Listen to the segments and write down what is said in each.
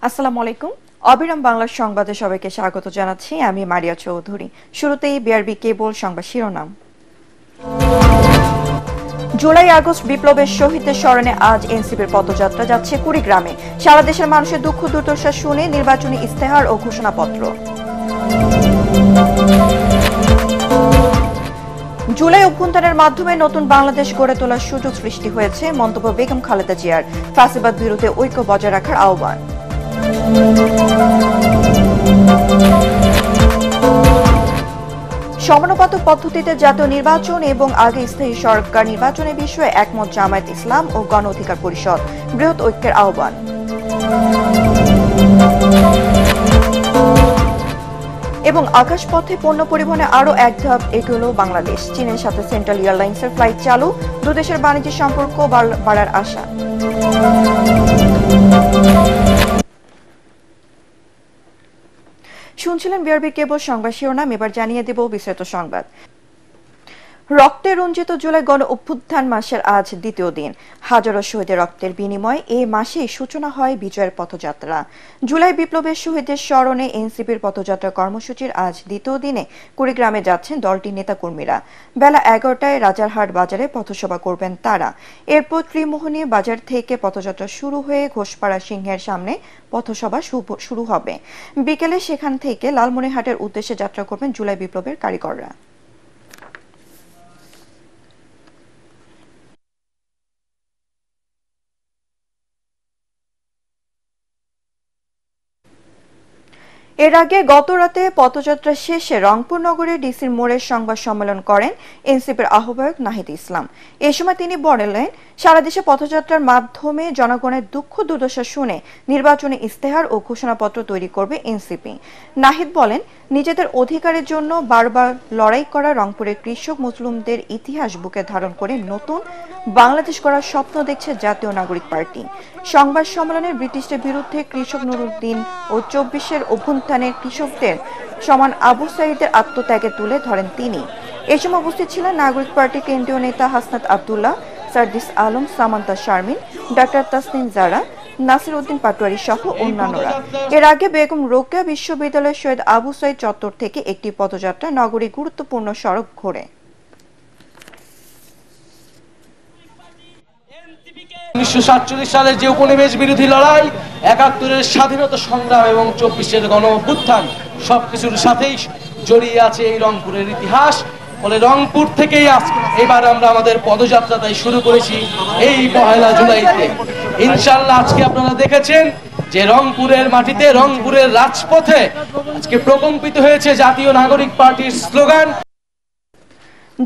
আসসালামু আলাইকুম। অবিরাম বাংলা সংবাদে সবাইকে স্বাগত জানাচ্ছি। আমি মারিয়া চৌধুরী। শুরুতেই বিআরবি কেবল সংবাদ শিরোনাম। জুলাই আগস্ট বিপ্লবের শহীদদের স্মরণে আজ এনসিপির পদযাত্রা যাচ্ছে কুড়িগ্রামে। সারা দেশের মানুষের দুঃখ দুর্দশা শুনে নির্বাচনী ইস্তেহার ও ঘোষণাপত্র। জুলাই অভ্যুত্থানের মাধ্যমে নতুন বাংলাদেশ গড়ে তোলার সুযোগ সৃষ্টি হয়েছে, মন্তব্য বেগম খালেদা জিয়ার। ফ্যাসিবাদ বিরুদ্ধে ঐক্য বজায় রাখার আহ্বান। সমানুপাতিক পদ্ধতিতে জাতীয় নির্বাচন এবং আগে স্থায়ী সরকার নির্বাচনের বিষয়ে একমত জামায়াত ইসলাম ও গণ অধিকার পরিষদ। বৃহৎ ঐক্যের আহ্বান। এবং আকাশপথে পণ্য পরিবহনে আরও এক ধাপ এগোল বাংলাদেশ। চীনের সাথে সেন্ট্রাল এয়ারলাইন্সের ফ্লাইট চালু, দুদেশের বাণিজ্য সম্পর্ক বাড়ার আশা। শুনছিলেন বিআরবি কেবল সংবাদ শিরোনাম। এবার জানিয়ে দেব বিস্তারিত সংবাদ। রক্তে রঞ্জিত জুলাই গণ অভ্যুত্থান মাসের আজ দ্বিতীয় দিন। হাজারো শহীদের রক্তের বিনিময়ে এই মাসেই সূচনা হয় বিজয়ের পথযাত্রা। জুলাই বিপ্লবের শহীদদের স্মরণে এনসিপির পথযাত্রা কর্মসূচির আজ দ্বিতীয় দিনে কুড়িগ্রামে যাচ্ছেন দলটির নেতাকর্মীরা। বেলা 11টায় রাজারহাট বাজারে পথসভা করবেন তারা। এরপর ত্রিমোহনী বাজার থেকে পথযাত্রা শুরু হয়ে ঘোষপাড়া সিংহের সামনে পথসভা শুরু হবে। বিকেলে সেখান থেকে লালমনিরহাটের উদ্দেশ্যে যাত্রা করবেন জুলাই বিপ্লবের কারিগররা। এর আগে গত রাতে পথযাত্রা শেষে রংপুর নগরের ডিসির মোড়ে সংবাদ সম্মেলন করেন এনসিপির আহ্বায়ক নাহিদ ইসলাম। এ সময় তিনি বলেন, সারা দেশে পথযাত্রার মাধ্যমে জনগণের দুঃখ দুর্দশা শুনে নির্বাচনী ইস্তেহার ও ঘোষণাপত্র তৈরি করবে এনসিপি। নাহিদ বলেন, নিজেদের অধিকারের জন্য বারবার লড়াই করা রংপুরের কৃষক মুসলিমদের ইতিহাস বুকে ধারণ করে নতুন বাংলাদেশ গড়ার স্বপ্ন দেখছে জাতীয় নাগরিক পার্টি। সংবাদ সম্মেলনে ব্রিটিশদের বিরুদ্ধে কৃষক নুরুদ্দিন ও 24-এর অভ্যুত্থানের কৃষকদের সমান আবু সাঈদের আত্মত্যাগে তুলে ধরেন তিনি। এই সময় উপস্থিত ছিলেন নাগরিক পার্টির কেন্দ্রীয় নেতা হাসনাত আব্দুল্লাহ, সার্জিস আলম, সামান্তা শারমিন, ডাক্তার তাসনিম জারা, নাসির উদ্দিন পাটোয়ারি সহ অন্যান্যরা। এর আগে বেগম রোকেয়া বিশ্ববিদ্যালয়ের শহীদ আবু সাঈদ চত্বর থেকে একটি পদযাত্রা নগরীর গুরুত্বপূর্ণ সড়ক ঘোরে। 1947 সালের যে উপনিবেশ বিরোধী লড়াই, 71-এর স্বাধীনতা সংগ্রাম এবং 24-এর গণ অভ্যুত্থান সবকিছুর সাথেই জড়িয়ে আছে এই রংপুরের ইতিহাস। ফলে রংপুর থেকেই এবার আমরা আমাদের পদযাত্রা তাই শুরু করেছি এই 1 জুলাইতে। ইনশাআল্লাহ আজকে আপনারা দেখেছেন যে রংপুরের মাটিতে, রংপুরের রাজপথে আজকে প্রকম্পিত হয়েছে জাতীয় নাগরিক পার্টির স্লোগান।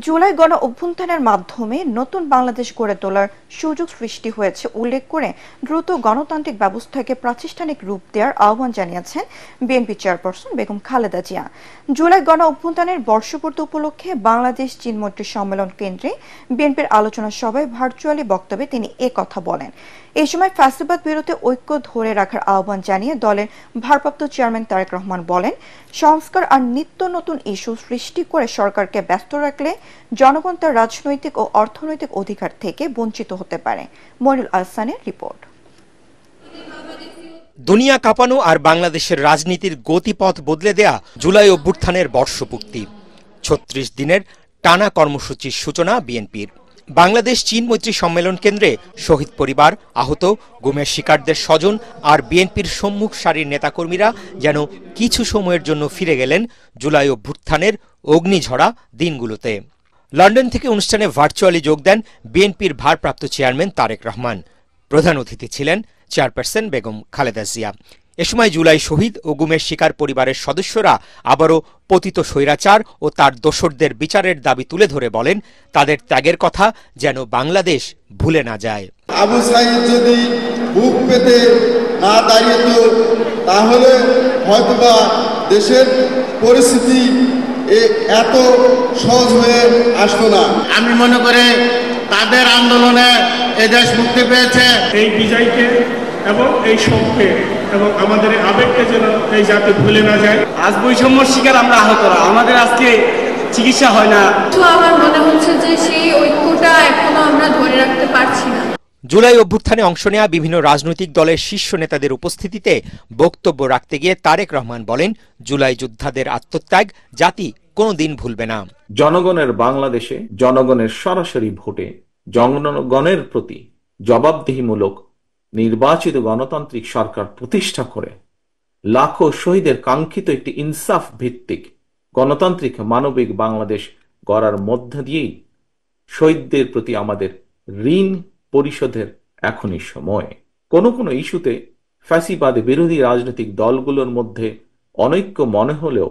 জুলাই গণ অভ্যুত্থানের মাধ্যমে নতুন বাংলাদেশ গড়ে তোলার সুযোগ সৃষ্টি হয়েছে উল্লেখ করে দ্রুত গণতান্ত্রিক ব্যবস্থাকে প্রাতিষ্ঠানিক রূপ দেওয়ার আহ্বান জানিয়েছেন বিএনপি চেয়ারপারসন বেগম খালেদা জিয়া। জুলাই গণ অভ্যুত্থানের বর্ষপূর্তি উপলক্ষে বাংলাদেশ চীন মৈত্রী সম্মেলন কেন্দ্রে বিএনপির আলোচনা সভায় ভার্চুয়ালি বক্তব্যে তিনি কথা বলেন। এই সময় ফ্যাসিবাদ বিরুদ্ধে ঐক্য ধরে রাখার আহ্বান জানিয়ে দলের ভারপ্রাপ্ত চেয়ারম্যান তারেক রহমান বলেন, সংস্কার আর নিত্য নতুন ইস্যু সৃষ্টি করে সরকারকে ব্যস্ত রাখলে জনগণ তার রাজনৈতিক ও অর্থনৈতিক অধিকার থেকে বঞ্চিত হতে পারে। মনিরুল আহসানের রিপোর্ট। দুনিয়া কাঁপানো আর বাংলাদেশের রাজনীতির গতিপথ বদলে দেয়া জুলাই অভ্যুত্থানের বর্ষপূর্তি। 36 দিনের টানা কর্মসূচির সূচনা বিএনপির। বাংলাদেশ চীন মৈত্রী সম্মেলন কেন্দ্রে শহীদ পরিবার, আহত, গুমের শিকারদের স্বজন আর বিএনপির সম্মুখ সারির নেতাকর্মীরা যেন কিছু সময়ের জন্য ফিরে গেলেন জুলাই অভ্যুত্থানের অগ্নিঝরা দিনগুলোতে। লন্ডন থেকে অনুষ্ঠানে ভার্চুয়ালি যোগ দেন বিএনপির ভারপ্রাপ্ত চেয়ারম্যান তারেক রহমান। প্রধান অতিথি ছিলেন চেয়ারপারসন বেগম খালেদা জিয়া। এ সময় জুলাই শহীদ ও গুমের শিকার পরিবারের সদস্যরা আবারও পতিত স্বৈরাচার ও তার দোসরদের বিচারের দাবি তুলে ধরে বলেন, তাদের ত্যাগের কথা যেন বাংলাদেশ ভুলে না যায়। আবু সাঈদ যদি বুক পেতে না দাঁড়িয়েত তাহলে হয়তোবা দেশের পরিস্থিতি এত সহজ হয়ে আসতো না। আমি মনে করি তাদের আন্দোলনে এই দেশ মুক্তি পেয়েছে। এই বিজয়কে এবং এই শোককে এবং আমাদের আবেগকে যেন এই জাতি ভুলে না যায়। আজ বৈষম্যর শিকার আমরা আহতরা, আমাদের আজকে চিকিৎসা হয় না। তো আমার মনে হচ্ছে যে সেই ঐক্যটা এখনো আমরা ধরে রাখতে পারছি না। জুলাই অভ্যুত্থানে অংশ নেওয়া বিভিন্ন রাজনৈতিক দলের শীর্ষ নেতাদের উপস্থিতিতে বক্তব্য রাখতে গিয়ে তারেক রহমান বলেন, জুলাই যোদ্ধাদের আত্মত্যাগ জাতি কোনোদিন ভুলবে না। জনগণের বাংলাদেশে জনগণের সরাসরি ভোটে জনগণের প্রতি জবাবদিহিমূলক নির্বাচিত গণতান্ত্রিক সরকার প্রতিষ্ঠা করে লাখো শহীদের কাঙ্ক্ষিত একটি ইনসাফ ভিত্তিক গণতান্ত্রিক মানবিক বাংলাদেশ গড়ার মধ্য দিয়েই শহীদদের প্রতি আমাদের ঋণ পরিশোধের এখনই সময়। কোন কোন ইস্যুতে ফ্যাসিবাদ বিরোধী রাজনৈতিক দলগুলোর মধ্যে অনৈক্য মনে হলেও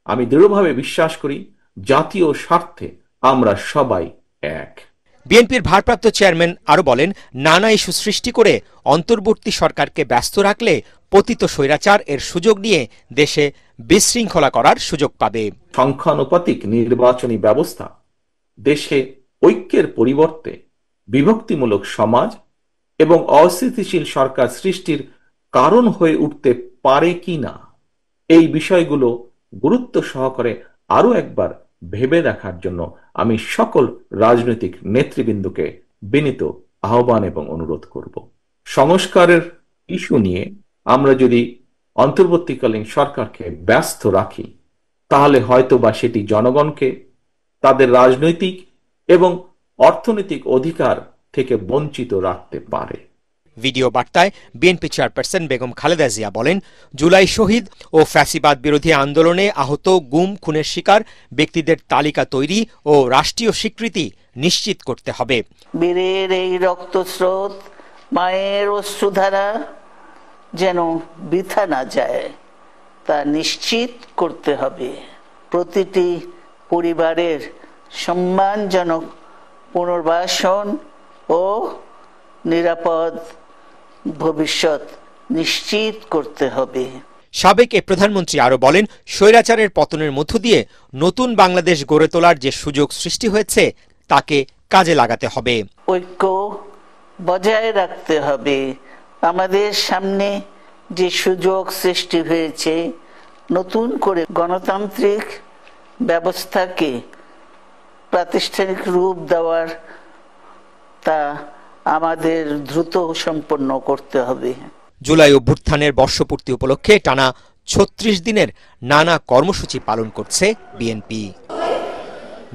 আমি দৃঢ়ভাবে বিশ্বাস করি জাতীয় স্বার্থে আমরা সবাই এক। বিএনপির ভারপ্রাপ্ত চেয়ারম্যান আরো বলেন, নানা ইস্যু সৃষ্টি করে অন্তর্বর্তী সরকারকে ব্যস্ত রাখলে পতিত স্বৈরাচার এর সুযোগ নিয়ে দেশে বিশৃঙ্খলা করার সুযোগ পাবে। সংখ্যানুপাতিক নির্বাচনী ব্যবস্থা দেশে ঐক্যের পরিবর্তে বিভক্তিমূলক সমাজ এবং অস্থিতিশীল সরকার সৃষ্টির কারণ হয়ে উঠতে পারে কিনা, এই বিষয়গুলো গুরুত্ব সহকারে আরো একবার ভেবে দেখার জন্য আমি সকল রাজনৈতিক নেতৃবৃন্দকে বিনীত আহ্বান এবং অনুরোধ করব। সংস্কারের ইস্যু নিয়ে আমরা যদি অন্তর্বর্তীকালীন সরকারকে ব্যস্ত রাখি, তাহলে হয়তোবা সেটি জনগণকে তাদের রাজনৈতিক এবং অর্থনৈতিক অধিকার থেকে বঞ্চিত রাখতে পারে। ভিডিও বার্তায় বিএনপি চেয়ারপারসন বেগম খালেদা জিয়া বলেন, জুলাই শহীদ ও ফ্যাসিবাদ বিরোধী আন্দোলনে আহত, গুম, খুনের শিকার ব্যক্তিদের তালিকা তৈরি ও রাষ্ট্রীয় স্বীকৃতি নিশ্চিত করতে হবে। বীরের এই রক্তস্রোত, মায়ের অশ্রুধারা যেন বৃথা না যায় তা নিশ্চিত করতে হবে। প্রতিটি পরিবারের সম্মানজনক পুনর্বাসন ও নিরাপদ ভবিষ্যৎ নিশ্চিত করতে হবে। সাবেক এ প্রধানমন্ত্রী আরো বলেন, স্বৈরাচারের পতনের মধ্য দিয়ে নতুন বাংলাদেশ গড়ে তোলার যে সুযোগ সৃষ্টি হয়েছে তাকে কাজে লাগাতে হবে। ঐক্য বজায় রাখতে হবে। আমাদের সামনে যে সুযোগ সৃষ্টি হয়েছে নতুন করে গণতান্ত্রিক ব্যবস্থাকে প্রাতিষ্ঠানিক রূপ দেওয়ার, তা আমাদের দ্রুত সম্পন্ন করতে হবে। জুলাই অভ্যুত্থানের বর্ষপূর্তি উপলক্ষে টানা ৩৬ দিনের নানা কর্মসূচি পালন করছে বিএনপি।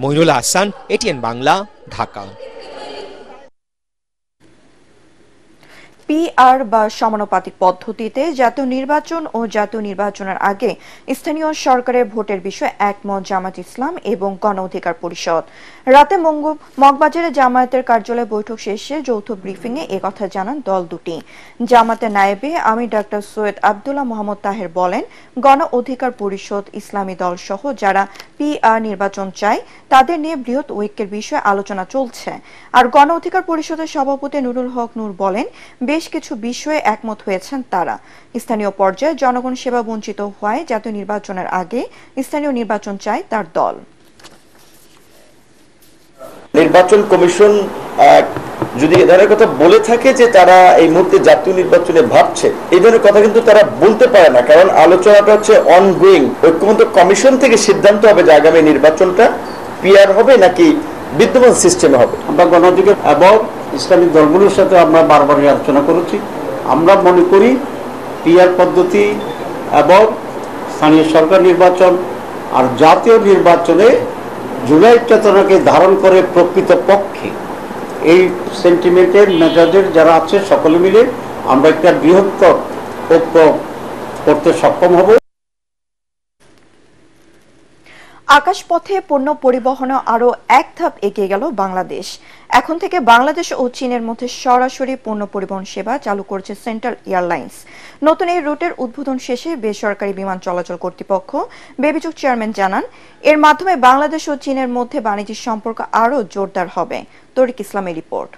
মইনুল হাসান, এটিএন বাংলা, ঢাকা। পিআর বা সমানুপাতিক পদ্ধতিতে জাতীয় নির্বাচন ও জাতীয় নির্বাচনের আগে স্থানীয় সরকারের ভোটের বিষয়ে একমত জামায়াত ইসলাম এবং গণ অধিকার পরিষদ। রাতে মগবাজারে জামায়াতের কার্যালয়ে বৈঠক শেষে যৌথ ব্রিফিংয়ে একথা জানান দল দুটি। জামায়াতের নায়েবে আমির ডাক্তার সৈয়দ আব্দুল্লাহ মোহাম্মদ তাহের বলেন, গণ অধিকার পরিষদ, ইসলামী দল সহ যারা পিআর নির্বাচন চায় তাদের নিয়ে বৃহৎ ঐক্যের বিষয়ে আলোচনা চলছে। আর গণ অধিকার পরিষদের সভাপতি নুরুল হক নূর বলেন, বেশ কিছু বিষয়ে একমত হয়েছেন তারা। স্থানীয় পর্যায়ে জনগণ সেবা বঞ্চিত হওয়ায় জাতীয় নির্বাচনের আগে স্থানীয় নির্বাচন চায় তার দল। নির্বাচন কমিশন যদি এ ধরনের কথা বলে থাকে যে তারা এই মুহূর্তে জাতীয় নির্বাচনে ভাবছে, এই ধরনের কথা কিন্তু তারা বলতে পারে না, কারণ আলোচনাটা হচ্ছে অনগোয়িং। ঐক্যমত্য কমিশন থেকে সিদ্ধান্ত হবে যে আগামী নির্বাচনটা পিআর হবে নাকি বিদ্যমান সিস্টেমে হবে। আমরা গণ অধিকার এবং ইসলামিক দলগুলোর সাথে আমরা বারবারই আলোচনা করেছি। আমরা মনে করি পিআর পদ্ধতি এবং স্থানীয় সরকার নির্বাচন আর জাতীয় নির্বাচনে জুলাই চেতনাকে ধারণ করে প্রকৃত পক্ষে এই সেন্টিমেন্টের মেজাজের যারা আছে সকলে মিলে আমরা একটা বৃহত্তর ঐক্য করতে সক্ষম হব। আকাশপথে পণ্য পরিবহনে আরো এক ধাপ এগিয়ে গেল বাংলাদেশ। এখন থেকে বাংলাদেশ ও চীনের মধ্যে সরাসরি পণ্য পরিবহন সেবা চালু করছে সেন্ট্রাল এয়ারলাইন্স। নতুন এই রুটের উদ্বোধন শেষে বেসরকারি বিমান চলাচল কর্তৃপক্ষ বেবিচক চেয়ারম্যান জানান, এর মাধ্যমে বাংলাদেশ ও চীনের মধ্যে বাণিজ্যিক সম্পর্ক আরো জোরদার হবে। তরিক ইসলামের রিপোর্ট।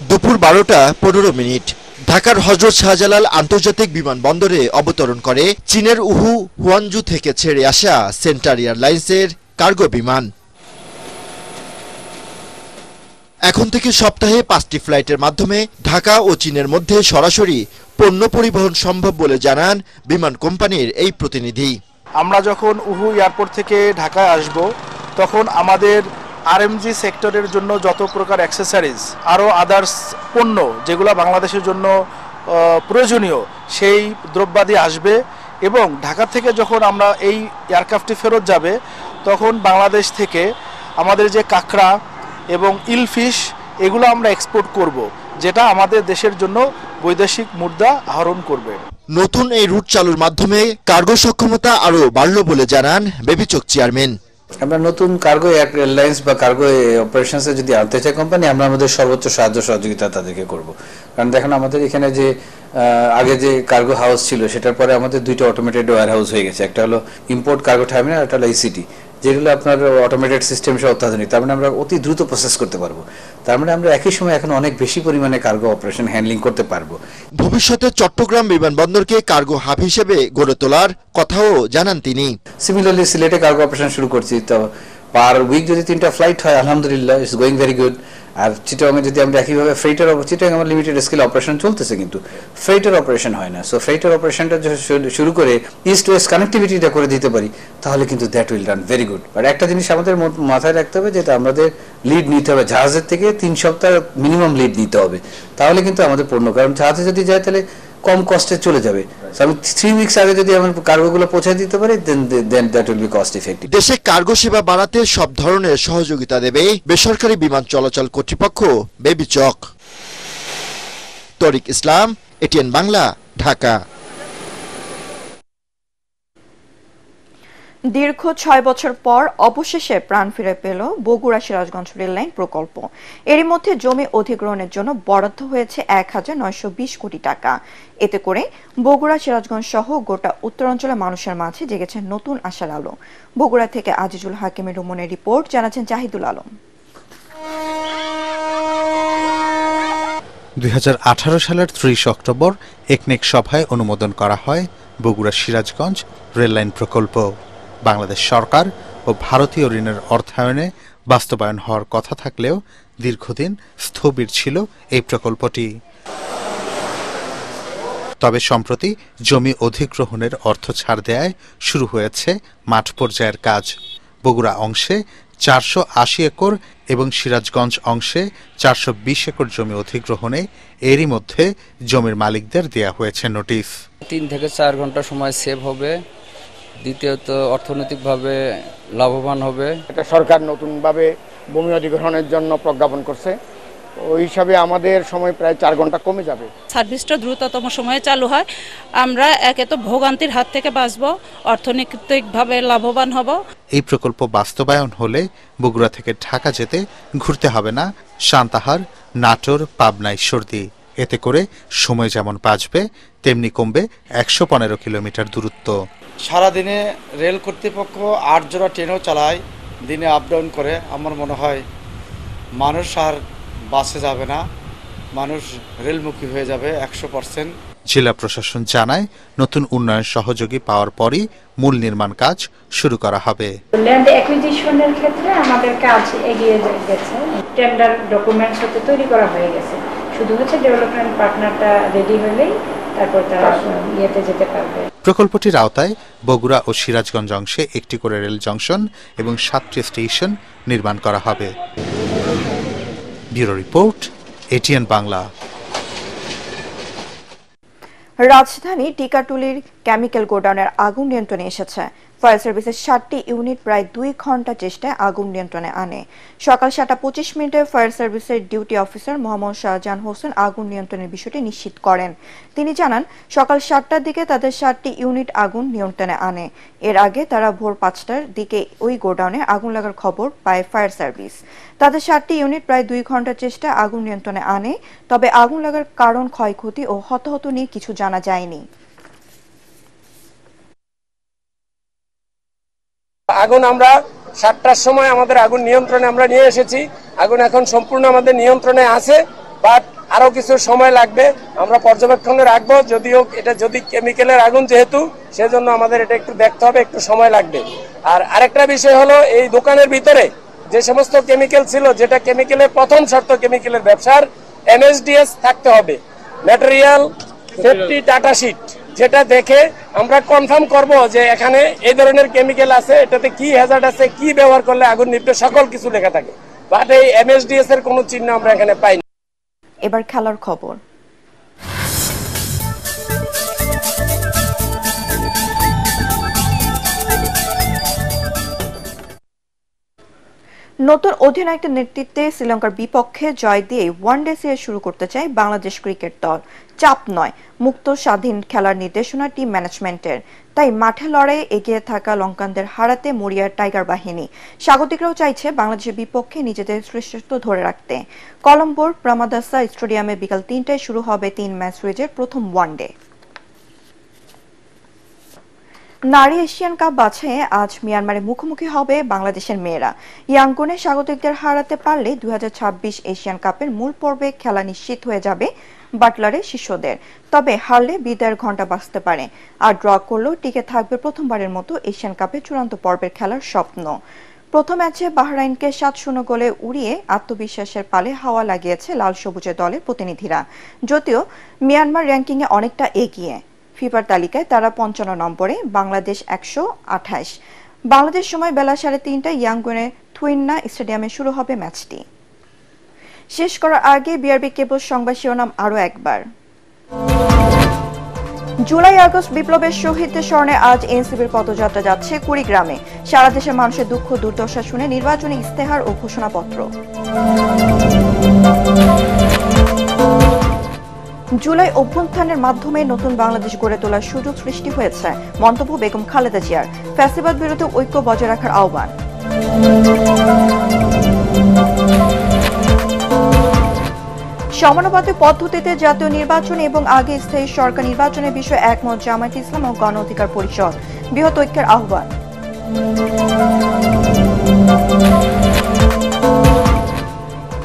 দুপুর 12:15 ঢাকার হযরত শাহজালাল আন্তর্জাতিক বিমানবন্দরে অবতরণ করে চীনের উহু হুয়ানজু থেকে ছেড়ে আসা সেন্ট্রাল এয়ারলাইন্সের কার্গো বিমান। এখন থেকে সপ্তাহে 5টি ফ্লাইটের মাধ্যমে ঢাকা ও চীনের মধ্যে সরাসরি পণ্য পরিবহন সম্ভব বলে জানান বিমান কোম্পানির এই প্রতিনিধি। আমরা যখন উহু এয়ারপোর্ট থেকে ঢাকায় আসব তখন আমাদের আরএমজি সেক্টরের জন্য যত প্রকার অ্যাক্সেসরিজ আরও আদার্স পণ্য যেগুলো বাংলাদেশের জন্য প্রয়োজনীয় সেই দ্রব্যাদি আসবে এবং ঢাকা থেকে যখন আমরা এই এয়ারক্রাফটটি ফেরত যাবে তখন বাংলাদেশ থেকে আমাদের যে কাঁকড়া এবং ইলফিশ এগুলো আমরা এক্সপোর্ট করব, যেটা আমাদের দেশের জন্য বৈদেশিক মুদ্রা আহরণ করবে। নতুন এই রুট চালুর মাধ্যমে কার্গো সক্ষমতা আরও বাড়ল বলে জানান বেবিচক চেয়ারম্যান। আমরা নতুন কার্গো এয়ারলাইন্স বা কার্গো অপারেশনসে যদি আনতে চাই কোম্পানি, আমরা আমাদের সর্বোচ্চ সাহায্য সহযোগিতা তাদেরকে করব। কারণ দেখেন আমাদের এখানে যে আগে যে কার্গো হাউস ছিল সেটার পরে আমাদের দুইটা অটোমেটেড ওয়্যার হাউস হয়ে গেছে, একটা হলো ইম্পোর্ট কার্গো টার্মিনাল, একটা হলো ইসিটি, যেগুলো আপনার অটোমেটেড সিস্টেম সহ অত্যাধুনিক। তার মানে আমরা অতি দ্রুত প্রসেস করতে পারবো। তার মানে আমরা একই সময় এখন অনেক বেশি পরিমাণে কার্গো অপারেশন হ্যান্ডলিং করতে পারবো। ভবিষ্যতে চট্টগ্রাম বিমানবন্দরকে কার্গো হাব হিসেবে গড়ে তোলার কথাও জানান তিনি। সিমিলারলি সিলেটে কার্গো অপারেশন শুরু করছি, তো পার উইক যদি 3টা ফ্লাইট হয় আলহামদুলিল্লাহ ইটস গোয়িং ভেরি গুড। আর চিটাগংয়ে যদি আমরা একইভাবে ফ্রেইটার চিটাগং আমার লিমিটেড স্কেল অপারেশন চলতেছে, কিন্তু ফ্রেইটার অপারেশন হয় না। সো ফ্রেইটার অপারেশনটা শুরু করে ইস্ট ওয়েস্ট কানেক্টিভিটিটা করে দিতে পারি তাহলে কিন্তু that will run very good. But একটা জিনিস আমাদের মাথায় রাখতে হবে, যেটা আমাদের লিড নিতে হবে জাহাজের থেকে 3 সপ্তাহ মিনিমাম লিড নিতে হবে, তাহলে কিন্তু আমাদের পণ্য, কারণ জাহাজে যদি যায় তাহলে কম কস্টে চলে যাবে। আমি 3 উইকস আগে যদি আমার কার্গোগুলো পৌঁছে দিতে পারি then that will be cost effective. দেশে কার্গো সেবা বাড়াতে সব ধরনের সহযোগিতা দেবে বেসরকারি বিমান চলাচল কর্তৃপক্ষ বেবিচক। তরিক ইসলাম, এটিএন বাংলা, ঢাকা। দীর্ঘ 6 বছর পর অবশেষে প্রাণ ফিরে পেল বগুড়া সিরাজগঞ্জ রেল লাইন প্রকল্প। এরই মধ্যে জমি অধিগ্রহণের জন্য বরাদ্দ হয়েছে 1920 কোটি টাকা। এতে করে বগুড়া সিরাজগঞ্জ সহ গোটা উত্তরাঞ্চলের মানুষের মাঝে জেগেছে নতুন আশার আলো। বগুড়া থেকে আজিজুল হাকিমের রুমনের রিপোর্ট, জানাচ্ছেন জাহিদুল আলম। 2018 সালের 30 অক্টোবর একনেক সভায় অনুমোদন করা হয় বগুড়া সিরাজগঞ্জ রেললাইন প্রকল্প। বাংলাদেশ সরকার ও ভারতীয় ঋণের অর্থায়নে বাস্তবায়ন হওয়ার কথা থাকলেও দীর্ঘদিন স্থবির ছিল এই প্রকল্পটি। তবে সম্প্রতি জমি অধিগ্রহণের অর্থ ছাড় দেয়ায় শুরু হয়েছে মাঠ পর্যায়ের কাজ। বগুড়া অংশে 480 একর এবং সিরাজগঞ্জ অংশে 420 একর জমি অধিগ্রহণে এরই মধ্যে জমির মালিকদের দেয়া হয়েছে নোটিশ। 3 থেকে 4 ঘন্টা সময় সেভ হবে, দ্বিতীয়ত অর্থনৈতিকভাবে লাভবান হবে। এটা সরকার নতুনভাবে ভূমি অধিগ্রহণের জন্য প্রজ্ঞাপন করছে, ওই হিসাবে আমাদের সময় প্রায় 4 ঘন্টা কমে যাবে। সার্ভিসটা দ্রুততম সময়ে চালু হয়, আমরা একে তো ভোগান্তির হাত থেকে বাঁচব, অর্থনৈতিকভাবে লাভবান হব। এই প্রকল্প বাস্তবায়ন হলে বগুড়া থেকে ঢাকা যেতে ঘুরতে হবে না সান্তাহার, নাটোর, পাবনা, ঈশ্বরদী। এতে করে সময় যেমন বাঁচবে তেমনি কমবে 115 কিলোমিটার দূরত্ব। সারাদিনে রেল কর্তৃপক্ষ 8 জোড়া ট্রেনও চালায়, দিনে আপ ডাউন করে। আমার মনে হয় মানুষ আর বাসে যাবে না, মানুষ রেলমুখী হয়ে যাবে 100%। জেলা প্রশাসন জানায় নতুন উন্নয়ন সহযোগী পাওয়ার পরই মূল নির্মাণ কাজ শুরু করা হবে। ল্যান্ড অ্যাকুইজিশনের ক্ষেত্রে আমাদের কাজ এগিয়ে গেছে, টেন্ডার ডকুমেন্টস হতে তৈরি করা হয়ে গেছে, শুধু হচ্ছে ডেভেলপমেন্ট পার্টনারটা রেডি হলেই তারপর তারা ইয়েতে যেতে পারবে। প্রকল্পটির আওতায় বগুড়া ও সিরাজগঞ্জ অংশে 1টি করে রেল জংশন এবং 7টি স্টেশন নির্মাণ করা হবে। Bureau report, ATN Bangla. রাজধানী টিকাটুলির কেমিক্যাল গোডাউনের আগুন নিয়ন্ত্রণে এসেছে। ফায়ার সার্ভিসের 7টি ইউনিট প্রায় 2 ঘন্টা চেষ্টায় আগুন নিয়ন্ত্রণে আনে। সকাল 7:25 ফায়ার সার্ভিসের ডিউটি অফিসার মোহাম্মদ শাহজাহান হোসেন আগুন নিয়ন্ত্রণের বিষয়টি নিশ্চিত করেন। তিনি জানান, সকাল 7টার দিকে তাদের 7টি ইউনিট আগুন নিয়ন্ত্রণে আনে। এর আগে তারা ভোর 5টার দিকে ওই গোডাউনে আগুন লাগার খবর পায় ফায়ার সার্ভিস। তাদের 7টি ইউনিট প্রায় 2 ঘন্টা চেষ্টায় আগুন নিয়ন্ত্রণে আনে, তবে আগুন লাগার কারণ, ক্ষয়ক্ষতি ও হতাহত নিয়ে কিছু জানা যায়নি। আগুন আমরা 7টার সময় আমাদের আগুন নিয়ন্ত্রণে আমরা নিয়ে এসেছি। আগুন এখন সম্পূর্ণ আমাদের নিয়ন্ত্রণে আছে, বাট আরো কিছু সময় লাগবে, আমরা পর্যবেক্ষণে রাখবো। যদিও এটা যদি কেমিক্যালের আগুন যেহেতু, সেজন্য আমাদের এটা একটু দেখতে হবে, একটু সময় লাগবে। আর আরেকটা বিষয় হলো, এই দোকানের ভিতরে যে সমস্ত কেমিক্যাল ছিল, যেটা কেমিক্যালের প্রথম শর্ত কেমিক্যালের ব্যবসার MSDS থাকতে হবে, ম্যাটেরিয়াল সেফটি ডাটা শিট, যেটা দেখে আমরা কনফার্ম করব যে এখানে এই ধরনের কেমিক্যাল আছে, এটাতে কি হ্যাজার্ড আছে, কি ব্যবহার করলে আগুন নিভবে, সকল কিছু লেখা থাকে। বাট এই এমএসডিএস এর কোনো চিহ্ন আমরা এখানে পাই না। এবার খেলার খবর। নতুন অধিনায়কের নেতৃত্বে শ্রীলঙ্কার বিপক্ষে জয় দিয়ে ওয়ানডে সিরিজ শুরু করতে চায় বাংলাদেশ ক্রিকেট দল। চাপ নয়, মুক্ত স্বাধীন খেলার নির্দেশনা টিম ম্যানেজমেন্টের। তাই মাঠে লড়াইয়ে এগিয়ে থাকা লঙ্কানদের হারাতে মরিয়ার টাইগার বাহিনী। স্বাগতিকরাও চাইছে বাংলাদেশের বিপক্ষে নিজেদের শ্রেষ্ঠত্ব ধরে রাখতে। কলম্বোর প্রামাদাসা স্টেডিয়ামে বিকাল ৩টায় শুরু হবে ৩ ম্যাচ সিরিজের প্রথম ওয়ানডে। নারী এশিয়ান কাপ বাছাইয়ে আজ মিয়ানমারে মুখোমুখি হবে বাংলাদেশের মেয়েরা। ইয়াঙ্গুনে স্বাগতিকদের হারাতে পারলে ২০২৬ এশিয়ান কাপের মূল পর্বে খেলা নিশ্চিত হয়ে যাবে বাটলারের শিষ্যদের। তবে হারলে বিদায়ের ঘণ্টা বাজতে পারে। আর ড্র করলেও টিকে থাকবে প্রথমবারের মতো এশিয়ান কাপের চূড়ান্ত পর্বের খেলার স্বপ্ন। প্রথম ম্যাচে বাহরাইনকে ৭-০ গোলে উড়িয়ে আত্মবিশ্বাসের পালে হাওয়া লাগিয়েছে লাল সবুজের দলের প্রতিনিধিরা। যদিও মিয়ানমার র্যাঙ্কিংয়ে অনেকটা এগিয়ে। ফিফার তালিকায় তারা ৫৫ নম্বরে, বাংলাদেশ ১২৮। বাংলাদেশ সময় বেলা ৩:৩০টায় ইয়াঙ্গুনে থুইন্না স্টেডিয়ামে শুরু হবে ম্যাচটি। শেষ করার আগে বিআরবি কেবল সংবাদ শিরোনাম আরও একবার। জুলাই আগস্ট বিপ্লবের শহীদদের স্মরণে আজ এনসিপির পদযাত্রা যাচ্ছে কুড়িগ্রামে। সারা দেশের মানুষের দুঃখ দুর্দশা শুনে নির্বাচনী ইস্তেহার ও ঘোষণাপত্র। জুলাই অভ্যুত্থানের মাধ্যমে নতুন বাংলাদেশ গড়ে তোলার সুযোগ সৃষ্টি হয়েছে, মন্তব্য বেগম খালেদা জিয়ার। ফ্যাসিবাদ বিরোধী ঐক্য বজায় রাখার আহ্বান। সমানুপাতিক পদ্ধতিতে জাতীয় নির্বাচন এবং আগে স্থায়ী সরকার নির্বাচনের বিষয়ে একমত জামায়াতে ইসলাম ও গণ অধিকার পরিষদ। বৃহৎ ঐক্যের আহ্বান।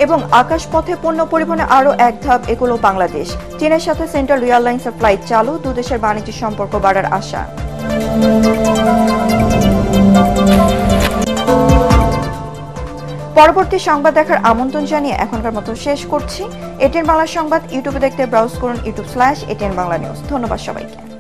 এবং আকাশপথে পণ্য পরিবহনে আরও এক ধাপ এগোলো বাংলাদেশ। চীনের সাথে সেন্ট্রাল এয়ারলাইন্সের ফ্লাইট চালু, দুদেশের বাণিজ্য সম্পর্ক বাড়ার আশা। পরবর্তী সংবাদ দেখার আমন্ত্রণ জানিয়ে এখনকার মতো শেষ করছি। এটিএন বাংলা সংবাদ ইউটিউবে দেখতে ব্রাউজ করুন youtube/ATN Bangla News। ধন্যবাদ সবাইকে।